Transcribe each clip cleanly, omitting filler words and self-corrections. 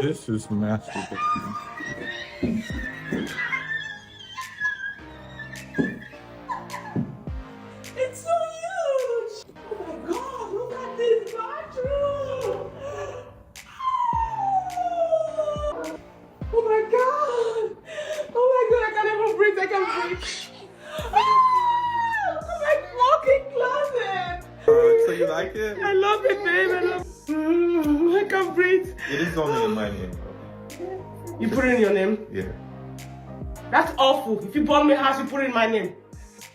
This is masturbation. It's so huge! Oh my god, look at this bathroom! Oh my god! Oh my god, I can't even breathe, I can't breathe. Look at my walking closet! So you like it? I love it, babe. I can't breathe. It is only in my name, though. You put it in your name? Yeah. That's awful. If you bought me a house, you put it in my name.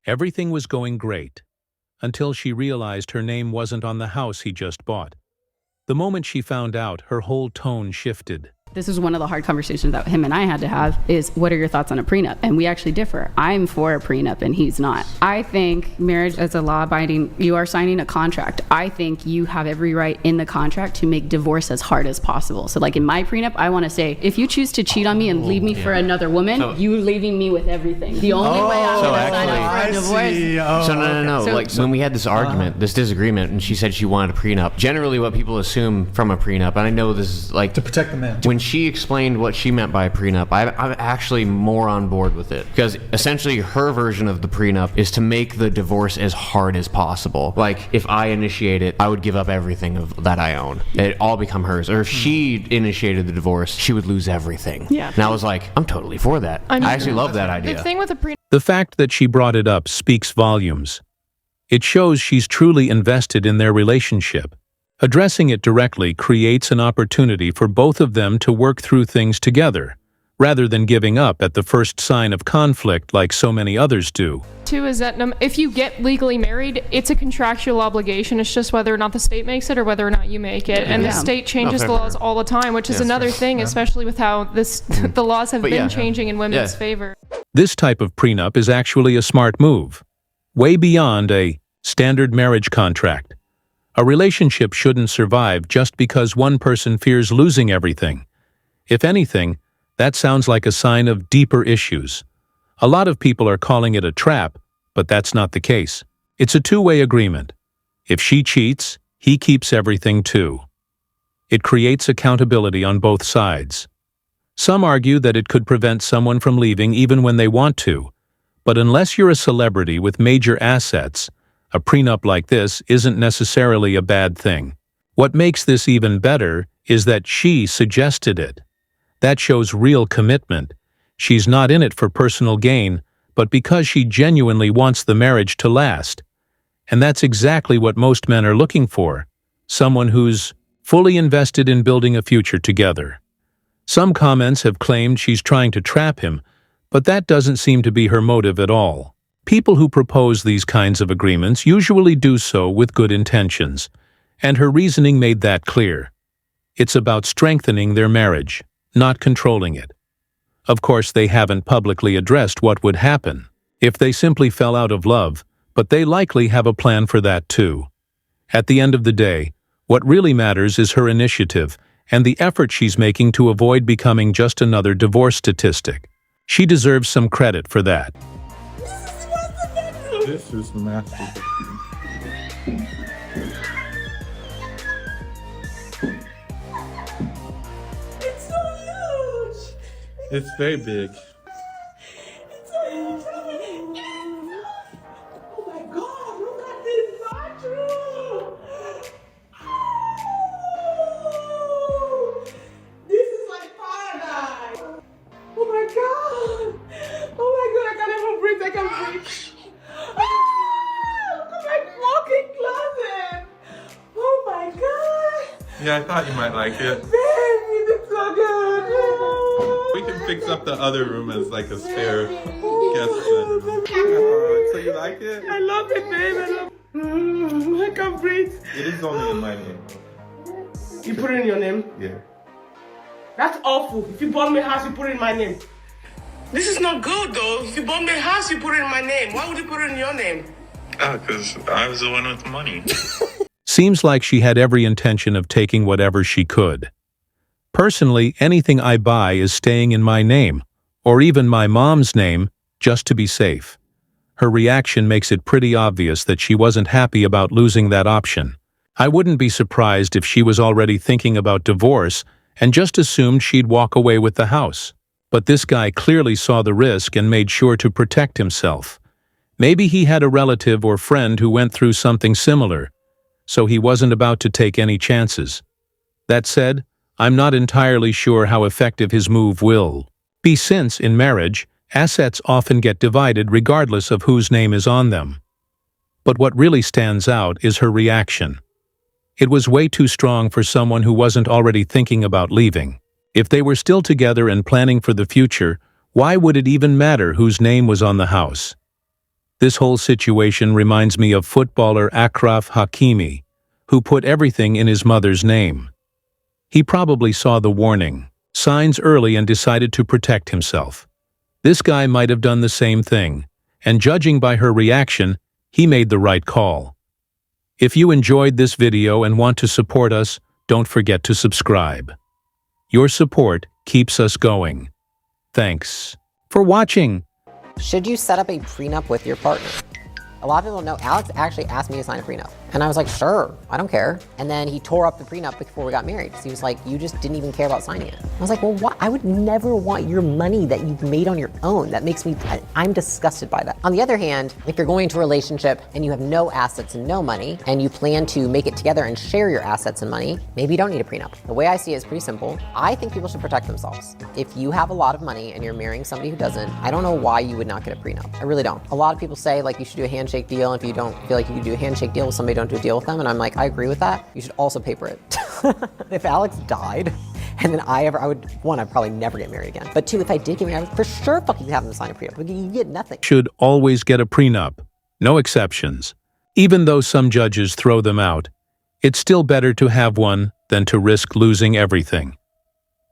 Everything was going great, until she realized her name wasn't on the house he just bought. The moment she found out, her whole tone shifted. This is one of the hard conversations that him and I had to have is, what are your thoughts on a prenup? And we actually differ. I'm for a prenup and he's not. I think marriage as a law-abiding, you are signing a contract. I think you have every right in the contract to make divorce as hard as possible. So like in my prenup, I want to say, if you choose to cheat on me and leave me for another woman, you're leaving me with everything. The only way I'm going to sign up for a divorce. No. So- Like when we had this argument, this disagreement, and she said she wanted a prenup. Generally, what people assume from a prenup, and I know this is like To protect the man. when she explained what she meant by a prenup, I'm actually more on board with it, because essentially her version of the prenup is to make the divorce as hard as possible. Like if I initiate it, I would give up everything that I own. It all become hers. Or if she initiated the divorce, she would lose everything. Yeah. And I was like, I'm totally for that. I actually love that idea. The thing with a prenup The fact that she brought it up speaks volumes. It shows she's truly invested in their relationship. Addressing it directly creates an opportunity for both of them to work through things together, rather than giving up at the first sign of conflict like so many others do. too is that if you get legally married, it's a contractual obligation. It's just whether or not the state makes it or whether or not you make it. And the state changes the laws all the time, which is another thing, especially with how the laws have been changing in women's favor. This type of prenup is actually a smart move, way beyond a standard marriage contract. A relationship shouldn't survive just because one person fears losing everything. If anything, that sounds like a sign of deeper issues. A lot of people are calling it a trap, but that's not the case. It's a two-way agreement. If she cheats, he keeps everything too. It creates accountability on both sides. Some argue that it could prevent someone from leaving even when they want to, but unless you're a celebrity with major assets, a prenup like this isn't necessarily a bad thing. What makes this even better is that she suggested it. That shows real commitment. She's not in it for personal gain, but because she genuinely wants the marriage to last. And that's exactly what most men are looking for, someone who's fully invested in building a future together. Some comments have claimed she's trying to trap him, but that doesn't seem to be her motive at all. People who propose these kinds of agreements usually do so with good intentions, and her reasoning made that clear. It's about strengthening their marriage, not controlling it. Of course, they haven't publicly addressed what would happen if they simply fell out of love, but they likely have a plan for that too. At the end of the day, what really matters is her initiative and the effort she's making to avoid becoming just another divorce statistic. She deserves some credit for that. This is masturbation. It's so huge! It's very big. It's so huge! Oh my god, look at this bathroom! Oh, this is like paradise! Oh my god! Oh my god, I can't even breathe, I can't breathe! Look at my walking closet! Oh my god! Yeah, I thought you might like it. Baby, it's so good! We can fix up the other room as like a spare guest bedroom. So you like it? I love it, babe. I can't breathe. It is only in my name, though. You put it in your name? Yeah. That's awful. If you bought me a house, you put it in my name. This is not good, though. If you bought me a house, you put it in my name. Why would you put it in your name? Because I was the one with the money. Seems like she had every intention of taking whatever she could. Personally, anything I buy is staying in my name, or even my mom's name, just to be safe. Her reaction makes it pretty obvious that she wasn't happy about losing that option. I wouldn't be surprised if she was already thinking about divorce and just assumed she'd walk away with the house. But this guy clearly saw the risk and made sure to protect himself. Maybe he had a relative or friend who went through something similar, so he wasn't about to take any chances. That said, I'm not entirely sure how effective his move will be, since, in marriage, assets often get divided regardless of whose name is on them. But what really stands out is her reaction. It was way too strong for someone who wasn't already thinking about leaving. If they were still together and planning for the future, why would it even matter whose name was on the house? This whole situation reminds me of footballer Achraf Hakimi, who put everything in his mother's name. He probably saw the warning signs early and decided to protect himself. This guy might have done the same thing, and judging by her reaction, he made the right call. If you enjoyed this video and want to support us, don't forget to subscribe. Your support keeps us going. Thanks for watching. Should you set up a prenup with your partner? A lot of people don't know, Alex actually asked me to sign a prenup. And I was like, sure, I don't care. And then he tore up the prenup before we got married. So he was like, you just didn't even care about signing it. I was like, well, what? I would never want your money that you've made on your own. That makes me, I'm disgusted by that. On the other hand, if you're going into a relationship and you have no assets and no money, and you plan to make it together and share your assets and money, maybe you don't need a prenup. The way I see it is pretty simple. I think people should protect themselves. If you have a lot of money and you're marrying somebody who doesn't, I don't know why you would not get a prenup. I really don't. A lot of people say like you should do a handshake deal. If you don't feel like you can do a handshake deal with somebody, don't do a deal with them. And I'm like, I agree with that. You should also paper it. If Alex died, and then I'd probably never get married again. But two, if I did get married, I would for sure fucking have them sign a prenup. You get nothing. Should always get a prenup. No exceptions. Even though some judges throw them out, it's still better to have one than to risk losing everything.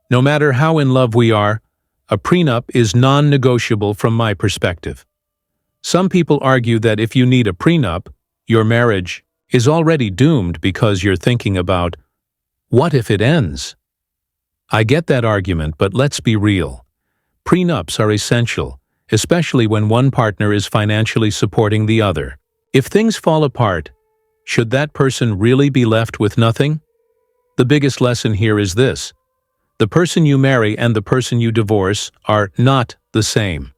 No matter how in love we are, a prenup is non-negotiable from my perspective. Some people argue that if you need a prenup, your marriage is already doomed because you're thinking about, what if it ends? I get that argument, but let's be real. Prenups are essential, especially when one partner is financially supporting the other. If things fall apart, should that person really be left with nothing? The biggest lesson here is this: the person you marry and the person you divorce are not the same.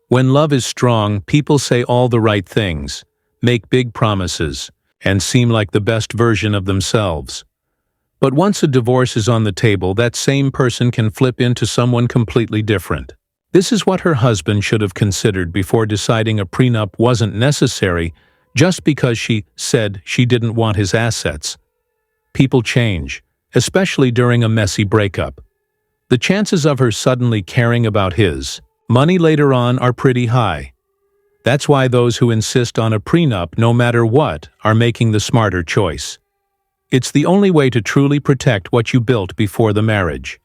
When love is strong, people say all the right things, make big promises, and seem like the best version of themselves. But once a divorce is on the table, that same person can flip into someone completely different. This is what her husband should have considered before deciding a prenup wasn't necessary just because she said she didn't want his assets. People change, especially during a messy breakup. The chances of her suddenly caring about his money later on are pretty high. That's why those who insist on a prenup, no matter what, are making the smarter choice. It's the only way to truly protect what you built before the marriage.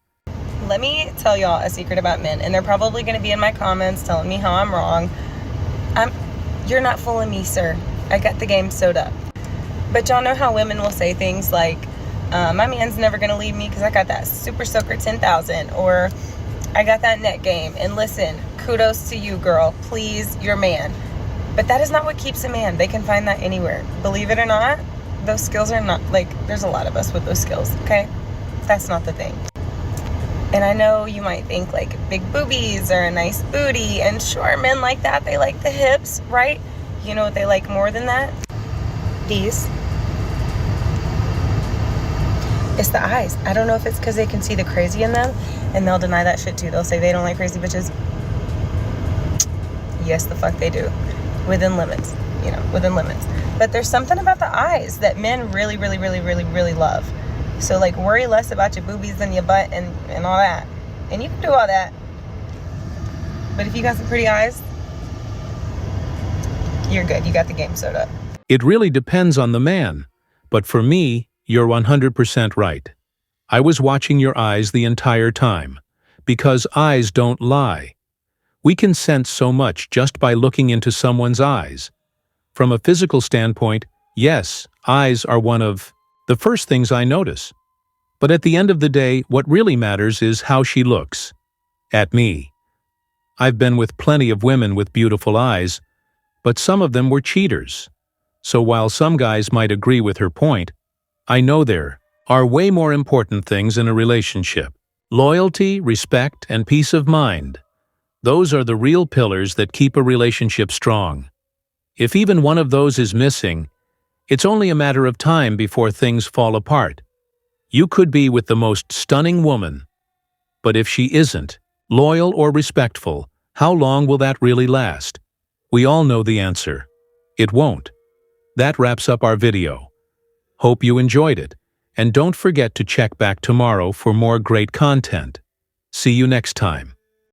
Let me tell y'all a secret about men, and they're probably going to be in my comments telling me how I'm wrong. You're not fooling me, sir. I got the game sewed up. But y'all know how women will say things like, my man's never going to leave me because I got that Super Soaker 10,000, or I got that net game. And listen, kudos to you, girl. Please, your man. But that is not what keeps a man. They can find that anywhere. Believe it or not, those skills are not, like, there's a lot of us with those skills, okay? That's not the thing. And I know you might think, like, big boobies or a nice booty, and sure, men like that. They like the hips, right? You know what they like more than that? These. It's the eyes. I don't know if it's because they can see the crazy in them, and they'll deny that shit too. They'll say they don't like crazy bitches. Yes, the fuck they do. Within limits, you know, within limits. But there's something about the eyes that men really, really, really, really, really love. So, like, worry less about your boobies and your butt and all that. And you can do all that. But if you got some pretty eyes, you're good. You got the game sewed up. It really depends on the man. But for me, you're 100% right. I was watching your eyes the entire time. Because eyes don't lie. We can sense so much just by looking into someone's eyes. From a physical standpoint, yes, eyes are one of the first things I notice. But at the end of the day, what really matters is how she looks. At me. I've been with plenty of women with beautiful eyes, but some of them were cheaters. So while some guys might agree with her point, I know they're are way more important things in a relationship. Loyalty, respect, and peace of mind. Those are the real pillars that keep a relationship strong. If even one of those is missing, it's only a matter of time before things fall apart. You could be with the most stunning woman, but if she isn't loyal or respectful, how long will that really last? We all know the answer. It won't. That wraps up our video. Hope you enjoyed it, and don't forget to check back tomorrow for more great content. See you next time.